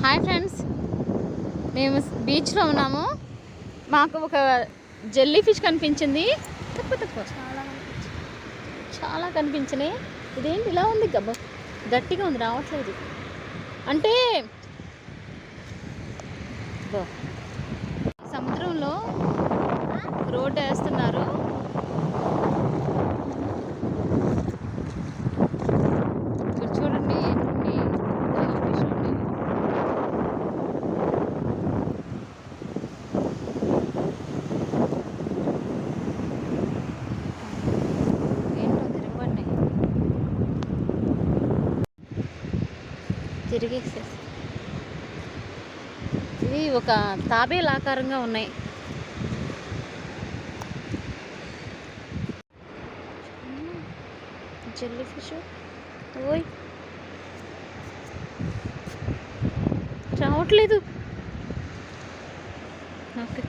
Hi friends, మేము బీచ్లో ఉన్నాము. మాకు ఒక జెల్లీ ఫిష్ కనిపించింది. తక్కువ చాలా కనిపించినాయి. ఇదేంటి ఇలా ఉంది? గట్టిగా ఉంది, రావట్లేదు. అంటే సముద్రంలో రోడ్డు వేస్తున్నారు. ఇక్కడ చూడండి ఎన్ని ఫిష్ ఉన్నాయి. ఏంటో తిరగబడినాయి, తిరిగేసేసి. ఇవి ఒక తాబేలు ఆకారంగా ఉన్నాయి. జెల్లీ ఫిష్ ఓయ్ రావట్లేదు. ఓకే